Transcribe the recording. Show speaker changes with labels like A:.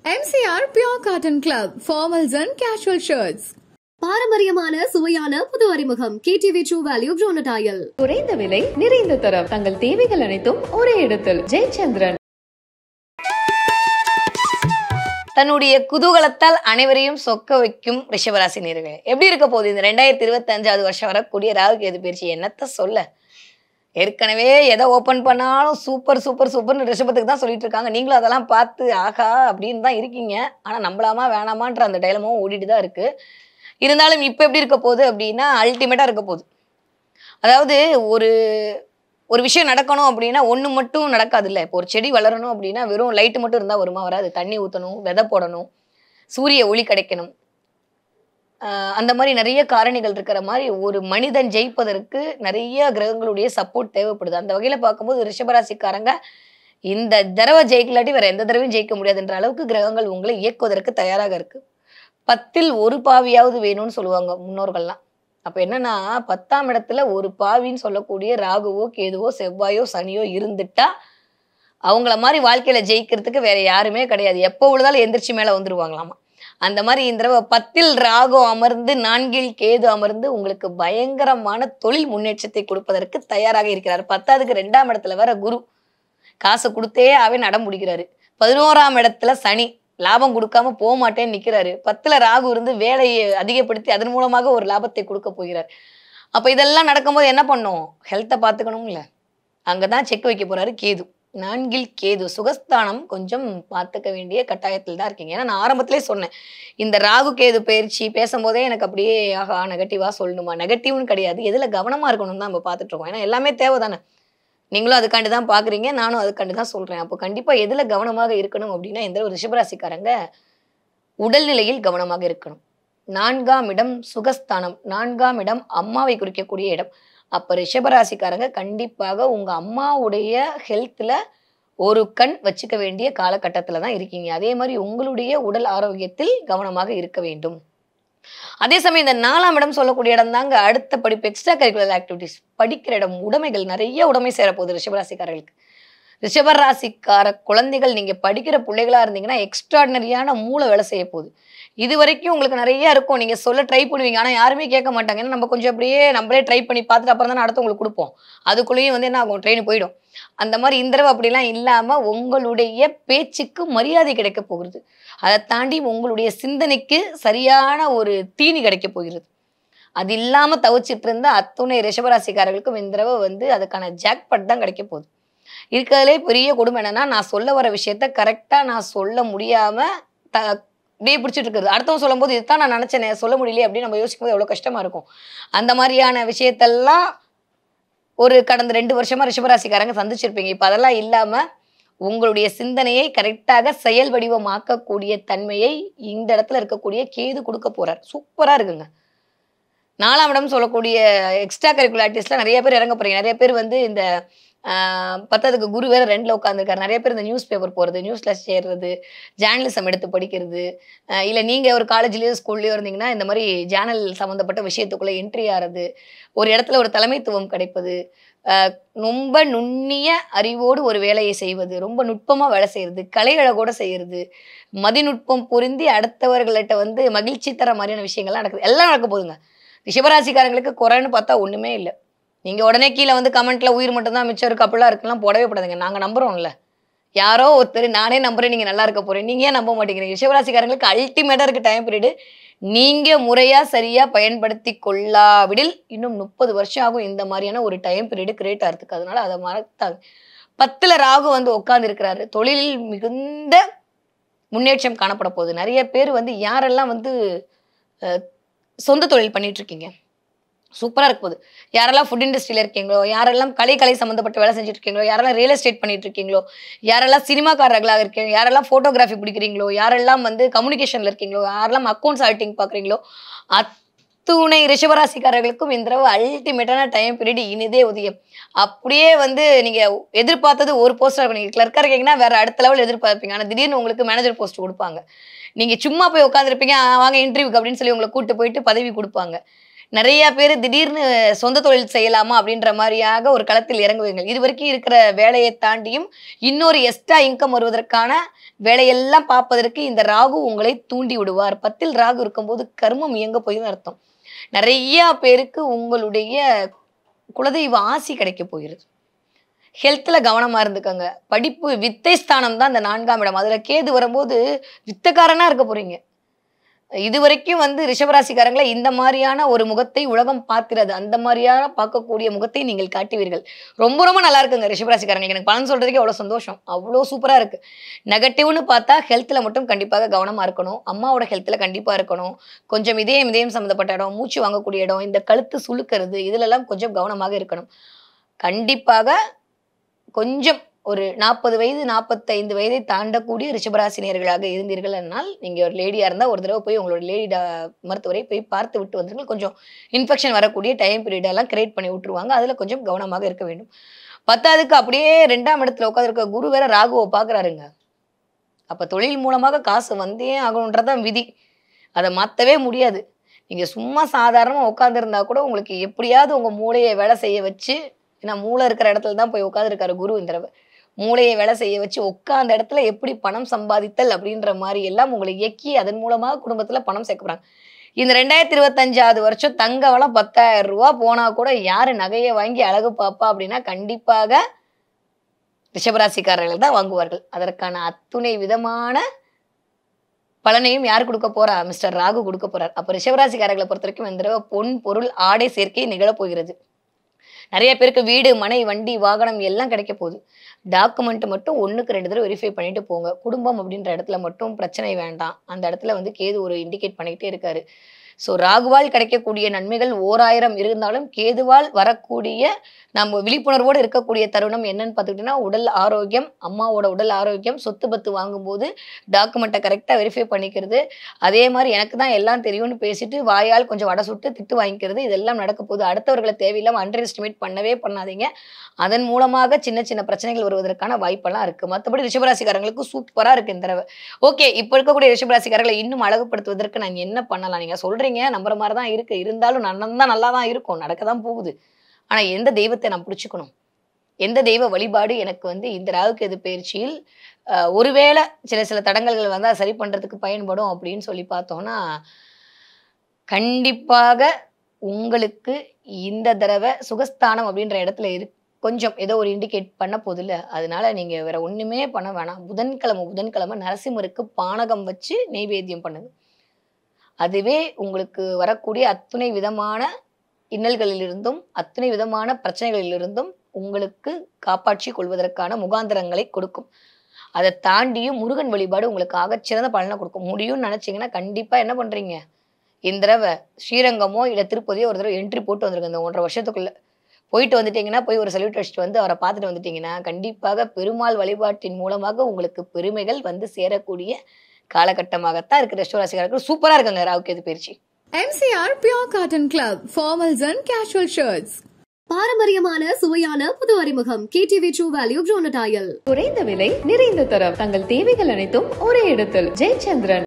A: MCR Pure Cotton Club, formals and casual shirts.
B: பாரம்பரியமான சுவையான புது அறிமுகம் KTV True Value Bronadile.
C: குறைந்த விலை நிறைந்த தரம் தங்கள் தேவைகள் அனைத்தும் ஒரே இடத்தில் ஜெயச்சந்திரன்.
D: தன்னுடைய குதூகலத்தால் அனைவரையும் சொக்க வைக்கும் ரிஷபராசி நேயர்களே, எப்படி இருக்க போகுது இந்த 2025 வருஷம் வரக்கூடிய ராகு கேது பயிற்சி? என்னத்த சொல்ல, ஏற்கனவே எதை ஓப்பன் பண்ணாலும் சூப்பர் சூப்பர் சூப்பர்னு ரிஷபத்துக்கு தான் சொல்லிட்டு இருக்காங்க. நீங்களும் அதெல்லாம் பார்த்து ஆகா அப்படின்னு தான் இருக்கீங்க. ஆனால் நம்பலாமா வேணாமான்ற அந்த டைலமும் ஓடிட்டு தான் இருக்கு. இருந்தாலும் இப்போ எப்படி இருக்க போகுது அப்படின்னா அல்டிமேட்டாக இருக்க போகுது. அதாவது ஒரு ஒரு விஷயம் நடக்கணும் அப்படின்னா ஒன்று மட்டும் நடக்காது இல்லை. இப்போ ஒரு செடி வளரணும் அப்படின்னா வெறும் லைட்டு மட்டும் இருந்தால் வருமா? வராது. தண்ணி ஊற்றணும், விதை போடணும், சூரிய ஒளி கிடைக்கணும், அந்த மாதிரி நிறைய காரணிகள் இருக்கிற மாதிரி ஒரு மனிதன் ஜெயிப்பதற்கு நிறைய கிரகங்களுடைய சப்போர்ட் தேவைப்படுது. அந்த வகையில் பார்க்கும்போது ரிஷபராசிக்காரங்க இந்த தடவை ஜெயிக்கலாட்டி வேற எந்த தடவையும் ஜெயிக்க முடியாதுன்ற அளவுக்கு கிரகங்கள் உங்களை இயக்குவதற்கு தயாராக இருக்கு. 10ல் ஒரு பாவியாவது வேணும்னு சொல்லுவாங்க முன்னோர்கள்லாம். அப்போ என்னன்னா 10ஆம் இடத்துல ஒரு பாவின்னு சொல்லக்கூடிய ராகுவோ கேதுவோ செவ்வாயோ சனியோ இருந்துட்டா அவங்கள மாதிரி வாழ்க்கையில ஜெயிக்கிறதுக்கு வேற யாருமே கிடையாது. எப்போ உள்ளதாலும் எந்திரிச்சு மேலே வந்துருவாங்களாமா. அந்த மாதிரி இந்த தடவை 10ல் ராகு அமர்ந்து 4ல் கேது அமர்ந்து உங்களுக்கு பயங்கரமான தொழில் முன்னேற்றத்தை கொடுப்பதற்கு தயாராக இருக்கிறார். 10ஆவதுக்கு 2ஆம் இடத்துல வேற குரு காசு கொடுத்தே நடம் முடிக்கிறாரு. 11ஆம் இடத்துல சனி லாபம் கொடுக்காம போக மாட்டேன்னு நிற்கிறாரு. 10ல் ராகு இருந்து வேலையை அதிகப்படுத்தி அதன் மூலமாக ஒரு லாபத்தை கொடுக்க போகிறார். அப்போ இதெல்லாம் நடக்கும்போது என்ன பண்ணும்? ஹெல்த்தை பார்த்துக்கணும்ல. அங்கே தான் செக் வைக்க போறாரு கேது. 4ல் கேது சுகஸ்தானம் கொஞ்சம் பார்த்துக்க வேண்டிய கட்டாயத்தில் தான் இருக்கீங்க. ஏன்னா நான் ஆரம்பத்திலே சொன்னேன், இந்த ராகு கேது பயிற்சி பேசும்போதே எனக்கு அப்படியே ஆகா நெகட்டிவாக சொல்லணுமா? நெகட்டிவ்னு கிடையாது, எதில் கவனமாக இருக்கணும் தான் நம்ம பார்த்துட்டு இருக்கோம். ஏன்னா எல்லாமே தேவை தானே. நீங்களும் அதுக்காண்டி தான் பார்க்குறீங்க, நானும் அதுக்காண்டி தான் சொல்கிறேன். அப்போ கண்டிப்பாக எதில் கவனமாக இருக்கணும் அப்படின்னா இந்த ஒரு ரிஷபராசிக்காரங்க உடல்நிலையில் கவனமாக இருக்கணும். 4ஆம் இடம் சுகஸ்தானம், 4ஆம் இடம் அம்மாவை குறிக்கக்கூடிய இடம். அப்போ ரிஷபராசிக்காரங்க கண்டிப்பாக உங்கள் அம்மாவுடைய ஹெல்த்தில் ஒரு கண் வச்சுக்க வேண்டிய காலகட்டத்தில் தான் இருக்கீங்க. அதே மாதிரி உங்களுடைய உடல் ஆரோக்கியத்தில் கவனமாக இருக்க வேண்டும். அதே சமயம் இந்த 4ஆம் இடம் சொல்லக்கூடிய இடம் தாங்க அடுத்த படிப்பு, எக்ஸ்ட்ரா கரிக்குலர் ஆக்டிவிட்டிஸ், படிக்கிற இடம், உடைமைகள், நிறைய உடைமை சேரப்போகுது ரிஷபராசிக்காரர்களுக்கு. ரிஷபராசிக்கார குழந்தைகள் நீங்கள் படிக்கிற பிள்ளைகளாக இருந்தீங்கன்னா எக்ஸ்ட்ராடினரியான மூளை வேலை செய்ய போகுது. இது வரைக்கும் உங்களுக்கு நிறைய இருக்கும், நீங்கள் சொல்ல ட்ரை பண்ணுவீங்க, ஆனால் யாருமே கேட்க மாட்டாங்க. ஏன்னா நம்ம கொஞ்சம் அப்படியே நம்மளே ட்ரை பண்ணி பார்த்துட்டு அப்புறம் தானே அடுத்தவங்களுக்கு கொடுப்போம். அதுக்குள்ளேயும் என்ன ஆகும், ட்ரெயின் போயிடும். அந்த மாதிரி இந்த தடவை அப்படிலாம் இல்லாமல் உங்களுடைய பேச்சுக்கு மரியாதை கிடைக்க போகிறது. அதை தாண்டி உங்களுடைய சிந்தனைக்கு சரியான ஒரு தீனி கிடைக்க போகிறது. அது இல்லாமல் தவிச்சிட்டு இருந்த அத்துணை ரிஷபராசிக்காரர்களுக்கும் இந்த தடவை அதுக்கான ஜாக்பாட் தான் கிடைக்க போகுது. இருக்கிறதுலே பெரிய கொடுமை என்னன்னா, நான் சொல்ல வர விஷயத்த கரெக்டாக நான் சொல்ல முடியாமல் அப்படியே பிடிச்சிட்டு இருக்கிறது. அடுத்தவங்க சொல்லும் போது இதுதான் நான் நினச்சேன் சொல்ல முடியலையே அப்படின்னு நம்ம யோசிக்கும் போது எவ்வளோ கஷ்டமாக இருக்கும். அந்த மாதிரியான விஷயத்தெல்லாம் ஒரு கடந்த 2 வருஷமா ரிஷபராசிக்காரங்க சந்திச்சிருப்பீங்க. இப்போ அதெல்லாம் இல்லாமல் உங்களுடைய சிந்தனையை கரெக்டாக செயல் வடிவமாக்கக்கூடிய தன்மையை இந்த இடத்துல இருக்கக்கூடிய கேது கொடுக்க போறார். சூப்பராக இருக்குங்க. 4ஆம் இடம் சொல்லக்கூடிய எக்ஸ்ட்ரா கரிக்குலர் ஆக்டிவிட்டிஸ்ல நிறைய பேர் இறங்க போறீங்க. நிறைய பேர் இந்த 10ஆவதுக்கு குரு வேற 2ல் உட்காந்துருக்காரு. நிறைய பேர் இந்த நியூஸ் பேப்பர் போகிறது, நியூஸ்ல சேர்றது, ஜேர்னலிசம் எடுத்து படிக்கிறது, இல்லை நீங்கள் ஒரு காலேஜ்லேயோ ஸ்கூல்லையோ இருந்தீங்கன்னா இந்த மாதிரி ஜேர்னல் சம்மந்தப்பட்ட விஷயத்துக்குள்ளே என்ட்ரி ஆகிறது, ஒரு இடத்துல ஒரு தலைமைத்துவம் கிடைப்பது, ரொம்ப நுண்ணிய அறிவோடு ஒரு வேலையை செய்வது, ரொம்ப நுட்பமாக வேலை செய்கிறது, கலை அழகோடு செய்கிறது, மதிநுட்பம் பொருந்தி அடுத்தவர்கள்ட்ட மகிழ்ச்சி தர மாதிரியான விஷயங்கள்லாம் நடக்குது. எல்லாம் நடக்க போகுதுங்க. ரிஷபராசிக்காரங்களுக்கு குறைன்னு பார்த்தா ஒன்றுமே இல்லை. நீங்கள் உடனே கீழே கமெண்ட்ல உயிர் மட்டும்தான் மிச்சம் இருக்கு அப்படிலாம் இருக்கலாம் போடவே படாதுங்க. நாங்கள் நம்புகிறோம்ல, யாரோ ஒருத்தர் நானே நம்புறேன் நீங்கள் நல்லா இருக்க போகிறேன், நீங்கள் ஏன் நம்ப மாட்டேங்கிறீங்க? ரிஷபராசிக்காரங்களுக்கு அல்டிமேட்டாக இருக்குது டைம் பீரியடு. நீங்கள் முறையாக சரியாக பயன்படுத்தி கொள்ளாவிடில் இன்னும் 30 வருஷம் ஆகும் இந்த மாதிரியான ஒரு டைம் பீரியடு கிரியேட் ஆகிறதுக்கு. அதனால அதை மறக்காது. 10ல் ராகு உட்கார்ந்து இருக்கிறாரு. தொழிலில் மிகுந்த முன்னேற்றம் காணப்பட போகுது. நிறைய பேர் யாரெல்லாம் சொந்த தொழில் பண்ணிட்டு இருக்கீங்க, சூப்பராக இருக்க போகுது. யாரெல்லாம் ஃபுட் இண்டஸ்ட்ரியில் இருக்கீங்களோ, யாரெல்லாம் கலை சம்மந்தப்பட்ட வேலை செஞ்சுட்டு இருக்கீங்களோ, யாரெல்லாம் ரியல் எஸ்டேட் பண்ணிட்டு இருக்கீங்களோ, யாரெல்லாம் சினிமாக்காரர்களாக இருக்கீங்க, யாரெல்லாம் ஃபோட்டோகிராஃபி பிடிக்கிறீங்களோ, யாரெல்லாம் கம்யூனிகேஷனில் இருக்கீங்களோ, யாரெல்லாம் அக்கௌண்ட்ஸ் ஆடிட்டிங் பார்க்குறீங்களோ, அத்துணை ரிஷபராசிக்காரர்களுக்கும் இந்த தடவை அல்டிமேட்டான டைம் பீரியட் இனிதே உதயம். அப்படியே நீங்கள் எதிர்பார்த்தது ஒரு போஸ்டாக இருக்கும். நீங்கள் கிளர்க்காக இருக்கீங்கன்னா வேறு அடுத்த லெவல் எதிர்பார்ப்பீங்க. ஆனால் திடீர்னு உங்களுக்கு மேனேஜர் போஸ்ட் கொடுப்பாங்க. நீங்கள் சும்மா போய் உட்காந்துருப்பீங்க, வாங்க இன்டர்வியூக்கு அப்படின்னு சொல்லி உங்களை கூப்பிட்டு போயிட்டு பதவி கொடுப்பாங்க. நிறைய பேர் திடீர்னு சொந்த தொழில் செய்யலாமா அப்படின்ற மாதிரியாக ஒரு களத்தில் இறங்குவீங்க. இது வரைக்கும் இருக்கிற வேலையை தாண்டியும் இன்னொரு எக்ஸ்ட்ரா இன்கம் வருவதற்கான வேலையெல்லாம் பார்ப்பதற்கு இந்த ராகு உங்களை தூண்டி விடுவார். 10ல் ராகு இருக்கும்போது கர்மம் இயங்க போயின்னு அர்த்தம். நிறைய பேருக்கு உங்களுடைய குலதெய்வ ஆசி கிடைக்க போகிறது. ஹெல்த்ல கவனமா இருந்துக்கங்க. படிப்பு வித்தை ஸ்தானம் தான் இந்த 4ஆம் இடம். அதுல கேது வரும்போது வித்தக்காரனா இருக்க போறீங்க. இது வரைக்கும் ரிஷபராசிக்காரங்களை இந்த மாதிரியான ஒரு முகத்தை உலகம் பார்க்கிறது. அந்த மாதிரியான பார்க்கக்கூடிய முகத்தை நீங்கள் காட்டுவீர்கள். ரொம்ப ரொம்ப நல்லா இருக்குங்க ரிஷபராசிக்காரங்க. எனக்கு பலன் சொல்றதுக்கே அவ்வளோ சந்தோஷம். அவ்வளோ சூப்பரா இருக்கு. நெகட்டிவ்னு பார்த்தா ஹெல்த்ல மட்டும் கண்டிப்பாக கவனமா இருக்கணும். அம்மாவோட ஹெல்த்ல கண்டிப்பா இருக்கணும். கொஞ்சம் இதயம் சம்மந்தப்பட்ட இடம், மூச்சு வாங்கக்கூடிய இடம், இந்த கழுத்து சுளுக்கிறது, இதுலெல்லாம் கொஞ்சம் கவனமாக இருக்கணும். கண்டிப்பாக கொஞ்சம் ஒரு 40 வயது 45 வயதை தாண்டக்கூடிய ரிஷபராசினியர்களாக இருந்தீர்கள் என்றால் நீங்க ஒரு லேடியா இருந்தால் ஒரு தடவை போய் உங்களோட லேடி மருத்துவரை போய் பார்த்து விட்டு வந்துருங்க. கொஞ்சம் இன்ஃபெக்ஷன் வரக்கூடிய டைம் பீரியடெல்லாம் கிரியேட் பண்ணி விட்டுருவாங்க. அதில் கொஞ்சம் கவனமாக இருக்க வேண்டும். 10ஆவதுக்கு அப்படியே 2ஆம் இடத்துல உட்காந்துருக்க குரு வேற ராகுவை பார்க்குறாருங்க. அப்போ தொழில் மூலமாக காசு வந்தே ஆகணுன்றதான் விதி. அதை மாற்றவே முடியாது. நீங்கள் சும்மா சாதாரணமாக உட்காந்துருந்தா கூட உங்களுக்கு எப்படியாவது உங்கள் மூளையை வேலை செய்ய வச்சு, ஏன்னா மூளை இருக்கிற இடத்துல தான் போய் உட்காந்துருக்காரு குரு இந்த தடவை. மூளையை வேலை செய்ய வச்சு உட்கார்ந்த இடத்துல எப்படி பணம் சம்பாதித்தல் அப்படின்ற மாதிரி எல்லாம் உங்களை இயக்கி அதன் மூலமாக குடும்பத்துல பணம் சேர்க்க போறாங்க. இந்த 2025 வருஷம் தங்க வளம் 10,000 ரூபா போனா கூட யாரு நகையை வாங்கி அழகு பாப்பா அப்படின்னா கண்டிப்பாக ரிஷபராசிக்காரர்கள் தான் வாங்குவார்கள். அதற்கான அத்துணை விதமான பலனையும் யார் கொடுக்க போறா? மிஸ்டர் ராகு கொடுக்க போறார். அப்ப ரிஷபராசிக்காரர்களை பொறுத்த வரைக்கும் இந்த தடவை பொன் பொருள் ஆடை சேர்க்கை நிகழப் போகிறது. நிறைய பேருக்கு வீடு, மனை, வண்டி, வாகனம் எல்லாம் கிடைக்க போகுது. டாக்குமெண்ட் மட்டும் 1க்கு 2 தடவை வெரிஃபை பண்ணிட்டு போங்க. குடும்பம் அப்படின்ற இடத்துல மட்டும் பிரச்சனை வேண்டாம். அந்த இடத்துல கேது ஒரு இண்டிகேட் பண்ணிக்கிட்டே இருக்காரு. ஸோ ராகுவால் கிடைக்கக்கூடிய நன்மைகள் 1000 இருந்தாலும் கேதுவால் வரக்கூடிய நம்ம விழிப்புணர்வோடு இருக்கக்கூடிய தருணம் என்னன்னு பார்த்துக்கிட்டோம்னா உடல் ஆரோக்கியம், அம்மாவோட உடல் ஆரோக்கியம், சொத்து பத்து வாங்கும்போது டாக்குமெண்ட்டை கரெக்டாக வெரிஃபை பண்ணிக்கிறது. அதே மாதிரி எனக்கு தான் எல்லாம் தெரியும்னு பேசிட்டு வாயால் கொஞ்சம் வடை சுட்டு திட்டு வாங்கிக்கிறது, இதெல்லாம் நடக்க போகுது. அடுத்தவர்களை தேவையில்லாமல் அண்டர் எஸ்டிமேட் பண்ணவே பண்ணாதீங்க. அதன் மூலமாக சின்ன சின்ன பிரச்சனைகள் வருவதற்கான வாய்ப்பெல்லாம் இருக்குது. மற்றபடி ரிஷபராசிக்காரங்களுக்கு சூப்பராக இருக்குது இந்த தடவை. ஓகே, இப்போ இருக்கக்கூடிய ரிஷபராசிக்காரர்களை இன்னும் அழகுபடுத்துவதற்கு நான் என்ன பண்ணலாம்? நீங்கள் சொல்கிறீங்க நம்புற மாதிரி தான் இருக்கு, இருந்தாலும் நல்லா தான் இருக்கும், நடக்க தான் போகுது. ஆனா எந்த தெய்வத்தை நான் பிடிச்சுக்கணும், எந்த தெய்வ வழிபாடு எனக்கு இந்த ராகுகேது பயிற்சியில் ஒருவேளை சில தடங்கல்கள் வந்தா சரி பண்றதுக்கு பயன்படும் அப்படின்னு சொல்லி பார்த்தோம்னா, கண்டிப்பாக உங்களுக்கு இந்த தடவை சுகஸ்தானம் அப்படின்ற இடத்துல கொஞ்சம் ஏதோ ஒரு இண்டிகேட் பண்ண போதில்ல. அதனால நீங்க வேற ஒண்ணுமே பண்ண வேணாம். புதன்கிழமை நரசிம்மருக்கு பானகம் வச்சு நெய்வேத்தியம் பண்ணுங்க. அதுவே உங்களுக்கு வரக்கூடிய அத்துணை விதமான இன்னல்களிலிருந்தும் அத்தனை விதமான பிரச்சனைகளிலிருந்தும் உங்களுக்கு காப்பாற்றி கொள்வதற்கான முகாந்திரங்களை கொடுக்கும். அதை தாண்டியும் முருகன் வழிபாடு உங்களுக்கு ஆகச்சிறந்த பலனை கொடுக்கும். முடியும்னு நினைச்சீங்கன்னா கண்டிப்பா என்ன பண்றீங்க, இந்த தடவை ஸ்ரீரங்கமோ இல்லை திருப்பதியோ ஒரு தடவை என்ட்ரி போட்டு வந்துருங்க. இந்த 1.5 வருஷத்துக்குள்ள போயிட்டு வந்துட்டீங்கன்னா, போய் ஒரு சல்யூட் அடிச்சுட்டு அவரை பார்த்துட்டு வந்துட்டீங்கன்னா கண்டிப்பாக பெருமாள் வழிபாட்டின் மூலமாக உங்களுக்கு பெருமைகள் சேரக்கூடிய காலகட்டமாகத்தான் இருக்கு. ரிஷபராசிக்காரர்கள் சூப்பரா இருக்குங்க ராகுகேது பயிற்சி.
A: MCR Pure Cotton Club, formals and casual shirts.
B: பாரம்பரியமான சுவையான புது அறிமுகம் KTV True Value Bronatile.
C: குறைந்த விலை, நிறைந்த தரம், தங்கள் தேவைகள் அனைத்தும் ஒரே இடத்தில். ஜெயச்சந்திரன்.